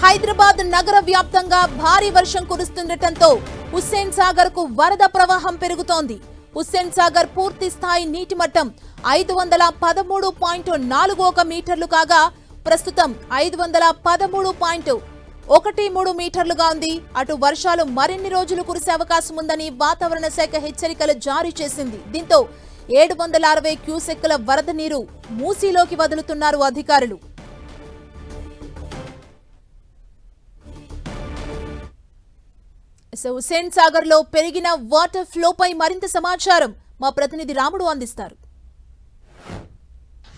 హైదరాబాద్ నగర వ్యాప్తంగా భారీ వర్షం కురుస్తుండటంతో హుస్సేన్ సాగర్ కు వరద ప్రవాహం పెరుగుతోంది. హుస్సేన్ సాగర్ పూర్తి స్థాయి నీటి మట్టం 513.41 మీటర్లు కాగా ప్రస్తుతం 513.13 మీటర్లుగా ఉంది. అటు వర్షాలు మరిన్ని రోజులు కురిసే అవకాశం ఉందని వాతావరణ శాఖ హెచ్చరికలు జారీ చేసింది. దీంతో 760 క్యూసెక్కుల వరద నీరు మూసీలోకి వదులుతున్నారు అధికారులు. హుస్సేన్ సాగర్ లో పెరిగిన వాటర్ ఫ్లో పై మరింత సమాచారం మా ప్రతినిధి రాముడు అందిస్తారు.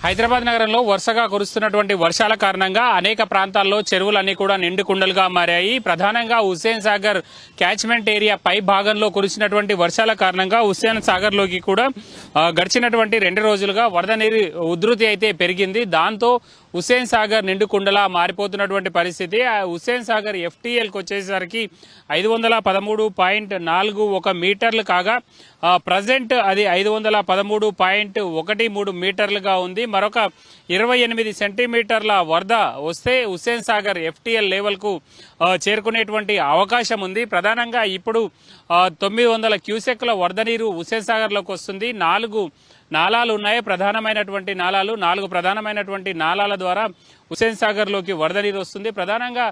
హైదరాబాద్ నగరంలో వరుసగా కురుస్తున్నటువంటి వర్షాల కారణంగా అనేక ప్రాంతాల్లో చెరువులన్నీ కూడా నిండుకుండలుగా మారాయి. ప్రధానంగా హుస్సేన్ సాగర్ క్యాచ్మెంట్ ఏరియా పై భాగంలో కురిసినటువంటి వర్షాల కారణంగా హుస్సేన్ సాగర్ లోకి కూడా గడిచినటువంటి 2 రోజులుగా వరద నీరు ఉధృతి అయితే పెరిగింది. దాంతో హుస్సేన్ సాగర్ నిండుకుండలా మారిపోతున్నటువంటి పరిస్థితి. హుస్సేన్ సాగర్ ఎఫ్టీఎల్కి వచ్చేసరికి 513.41 మీటర్లు కాగా ప్రజెంట్ అది 513.13 మీటర్లుగా ఉంది. మరొక 28 సెంటీమీటర్ల వరద వస్తే హుస్సేన్ సాగర్ ఎఫ్టీఎల్ లెవెల్ కు చేరుకునేటువంటి అవకాశం ఉంది. ప్రధానంగా ఇప్పుడు 900 క్యూసెక్ల వరద నీరు హుస్సేన్ సాగర్ లోకి వస్తుంది. 4 నాలాలు ఉన్నాయి, ప్రధానమైనటువంటి నాలాలు. 4 ప్రధానమైనటువంటి నాలాల ద్వారా హుస్సేన్ సాగర్ లోకి వరద నీరు వస్తుంది. ప్రధానంగా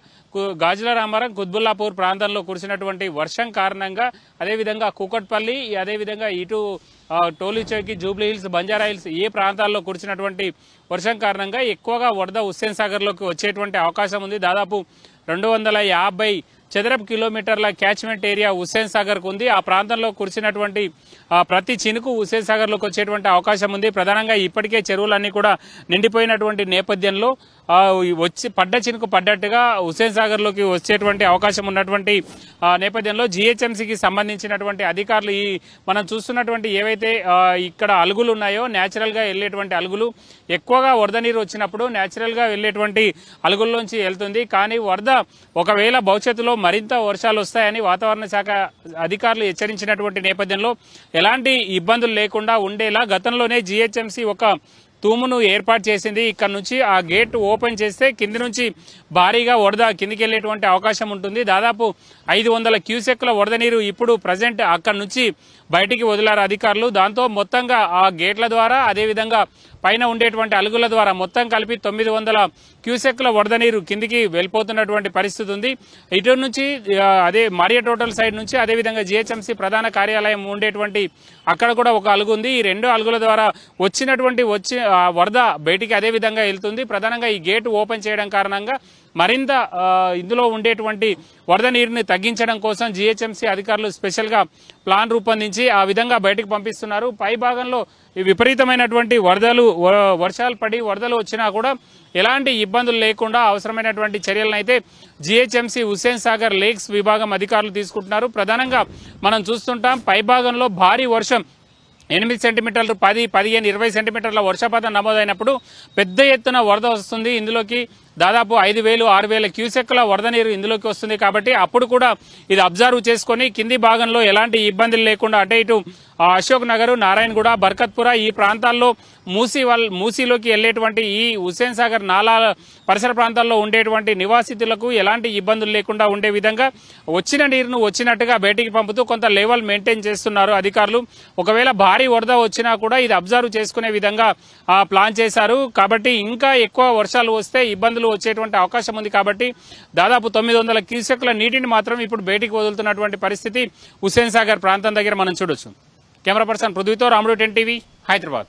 గాజుల రామారం, కుత్బుల్లాపూర్ ప్రాంతంలో కురిసినటువంటి వర్షం కారణంగా, అదేవిధంగా కూకట్పల్లి, అదేవిధంగా ఇటు టోలీచౌకి, జూబ్లీ హిల్స్, బంజారా హిల్స్ ఏ ప్రాంతాల్లో కురిసినటువంటి వర్షం కారణంగా ఎక్కువగా వరద హుస్సేన్ సాగర్ లోకి వచ్చేటువంటి అవకాశం ఉంది. దాదాపు 250 చదరపు కిలోమీటర్ల క్యాచ్మెంట్ ఏరియా హుస్సేన్ సాగర్ కు ఉంది. ఆ ప్రాంతంలో కురిసినటువంటి ప్రతి చినుకు హుస్సేన్ సాగర్ లోకి వచ్చేటువంటి అవకాశం ఉంది. ప్రధానంగా ఇప్పటికే చెరువులన్నీ కూడా నిండిపోయినటువంటి నేపథ్యంలో పడ్డ చినుకు పడ్డట్టుగా హుస్సేన్ సాగర్ లోకి వచ్చేటువంటి అవకాశం ఉన్నటువంటి నేపథ్యంలో జిహెచ్ఎంసీకి సంబంధించినటువంటి అధికారులు మనం చూస్తున్నటువంటి ఏవైతే ఇక్కడ అలుగులు ఉన్నాయో, న్యాచురల్ గా వెళ్లేటువంటి అలుగులు ఎక్కువగా వరద నీరు వచ్చినప్పుడు న్యాచురల్ గా వెళ్లేటువంటి అలుగుల్లోంచి వెళ్తుంది. కానీ వరద ఒకవేళ భవిష్యత్తులో మరింత వర్షాలు వస్తాయని వాతావరణ శాఖ అధికారులు హెచ్చరించినటువంటి నేపథ్యంలో ఎలాంటి ఇబ్బందులు లేకుండా ఉండేలా గతంలోనే జిహెచ్ఎంసీ ఒక తూమును ఏర్పాటు చేసింది. ఇక్కడ నుంచి ఆ గేట్ ఓపెన్ చేస్తే కింది నుంచి భారీగా వరద కిందికి వెళ్లేటువంటి అవకాశం ఉంటుంది. దాదాపు 500 క్యూసెక్ల వరద నీరు ఇప్పుడు ప్రజెంట్ అక్కడ నుంచి బయటికి వదిలారు అధికారులు. దాంతో మొత్తంగా ఆ గేట్ల ద్వారా, అదేవిధంగా పైన ఉండేటువంటి అలుగుల ద్వారా మొత్తం కలిపి 900 క్యూసెక్ల వరద నీరు కిందికి వెళ్ళిపోతున్నటువంటి పరిస్థితి ఉంది. ఇటు నుంచి అదే మారియా టోటల్ సైడ్ నుంచి, అదేవిధంగా జిహెచ్ఎంసీ ప్రధాన కార్యాలయం ఉండేటువంటి అక్కడ కూడా ఒక అలుగు ఉంది. ఈ 2 అలుగుల ద్వారా వచ్చినటువంటి వరద బయటికి అదేవిధంగా వెళ్తుంది. ప్రధానంగా ఈ గేట్ ఓపెన్ చేయడం కారణంగా మరింత ఇందులో ఉండేటువంటి వరద నీరుని తగ్గించడం కోసం జిహెచ్ఎంసీ అధికారులు స్పెషల్ గా ప్లాన్ రూపొందించి ఆ విధంగా బయటకు పంపిస్తున్నారు. పై భాగంలో విపరీతమైనటువంటి వర్షాలు పడి వరదలు వచ్చినా కూడా ఎలాంటి ఇబ్బందులు లేకుండా అవసరమైనటువంటి చర్యలను అయితే జిహెచ్ఎంసీ హుస్సేన్ సాగర్ లేక్స్ విభాగం అధికారులు తీసుకుంటున్నారు. ప్రధానంగా మనం చూస్తుంటాం పై భాగంలో భారీ వర్షం 8 సెంటీమీటర్లు, 10, 15, 20 సెంటీమీటర్ల వర్షపాతం నమోదైనప్పుడు పెద్ద ఎత్తున వరద వస్తుంది. ఇందులోకి దాదాపు 5,000, 6,000 క్యూసెక్ల వరద నీరు ఇందులోకి వస్తుంది. కాబట్టి అప్పుడు కూడా ఇది అబ్జర్వ్ చేసుకుని కింది భాగంలో ఎలాంటి ఇబ్బందులు లేకుండా అటు ఇటు అశోక్ నగర్, నారాయణగూడ, బర్కత్పుర ఈ ప్రాంతాల్లో మూసీలోకి వెళ్లేటువంటి ఈ హుస్సేన్ సాగర్ నాలా పరిసర ప్రాంతాల్లో ఉండేటువంటి నివాసితులకు ఎలాంటి ఇబ్బందులు లేకుండా ఉండే విధంగా వచ్చిన నీరును వచ్చినట్టుగా బయటికి పంపుతూ కొంత లెవెల్ మెయింటైన్ చేస్తున్నారు అధికారులు. ఒకవేళ భారీ వరద వచ్చినా కూడా ఇది అబ్జర్వ్ చేసుకునే విధంగా ప్లాన్ చేశారు. కాబట్టి ఇంకా ఎక్కువ వర్షాలు వస్తే ఇబ్బందులు వచ్చేటువంటి అవకాశం ఉంది. కాబట్టి దాదాపు 900 క్యూసెక్ల నీటిని మాత్రం ఇప్పుడు బయటికి వదులుతున్నటువంటి పరిస్థితి హుస్సేన్ సాగర్ ప్రాంతం దగ్గర మనం చూడొచ్చు. కెమెరా పర్సన్ పృథ్వీతో రాముడు, 10 టీవీ, హైదరాబాద్.